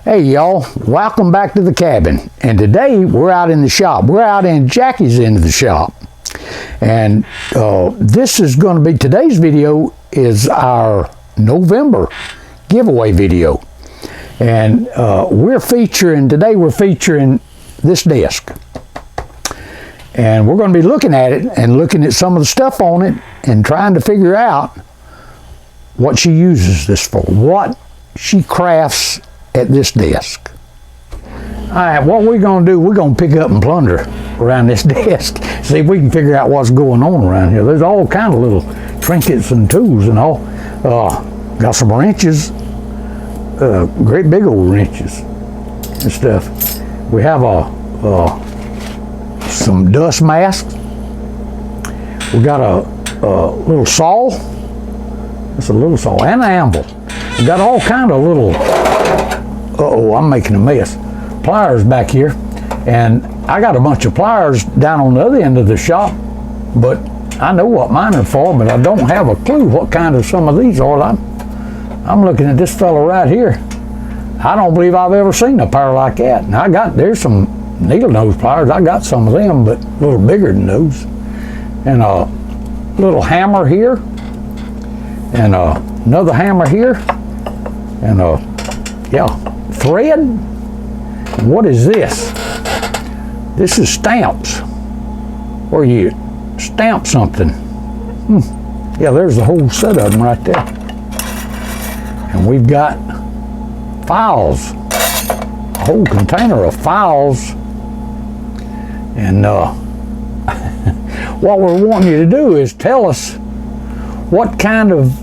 Hey y'all, welcome back to the cabin. And today we're out in the shop. We're out in Jackie's end of the shop. And this is going to be, today's video is our November giveaway video. And today we're featuring this desk. And we're going to be looking at it and looking at some of the stuff on it and trying to figure out what she uses this for, what she crafts at this desk. All right, what we're going to do, we're going to pick up and plunder around this desk, see if we can figure out what's going on around here. There's all kind of little trinkets and tools and all. Got some wrenches, great big old wrenches and stuff. We have some dust masks. We got a little saw. It's a little saw and an anvil. We got all kind of little, I'm making a mess, pliers back here. And I got a bunch of pliers down on the other end of the shop, but I know what mine are for, but I don't have a clue what kind of some of these are. I'm looking at this fella right here. I don't believe I've ever seen a pair like that. And there's some needle nose pliers. I got some of them, but a little bigger than those. And a little hammer here, and another hammer here, and thread. And what is this? This is stamps, where you stamp something. Yeah, there's the whole set of them right there. And we've got files, a whole container of files. And what we're wanting you to do is tell us what kind of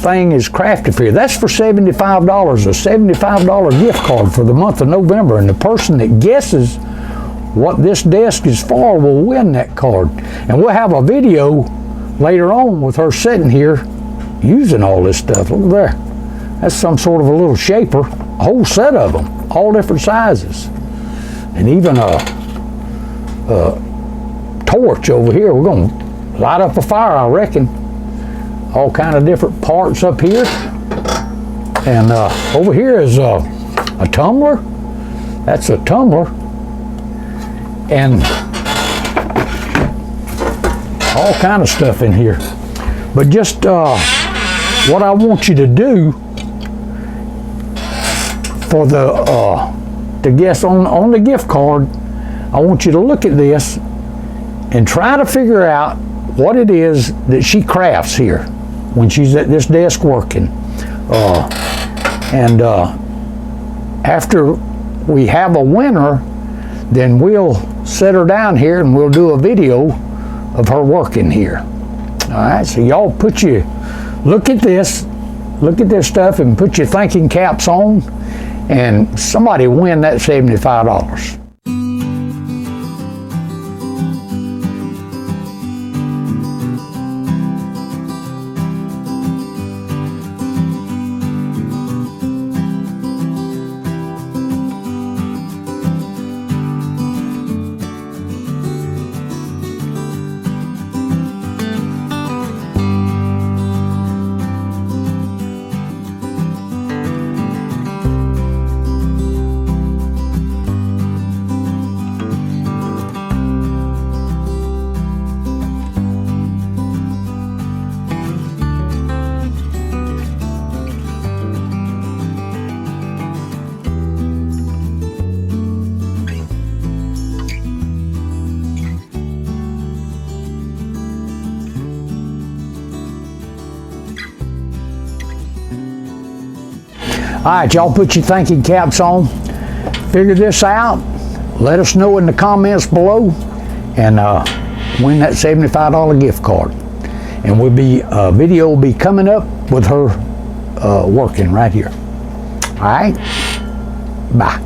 thing is crafted for you. That's for $75, a $75 gift card for the month of November. And the person that guesses what this desk is for will win that card. And we'll have a video later on with her sitting here using all this stuff. Look there. That's some sort of a little shaper, a whole set of them, all different sizes. And even a torch over here. We're going to light up a fire, I reckon. All kind of different parts up here. And over here is a tumbler. That's a tumbler. And all kind of stuff in here. But just what I want you to do for to guess on the gift card, I want you to look at this and try to figure out what it is that she crafts here when she's at this desk working. After we have a winner, then we'll set her down here and we'll do a video of her working here. All right, so y'all look at this stuff and put your thinking caps on, and somebody win that $75. All right, y'all put your thinking caps on, figure this out, let us know in the comments below, and win that $75 gift card. And a video will be coming up with her working right here. All right, bye.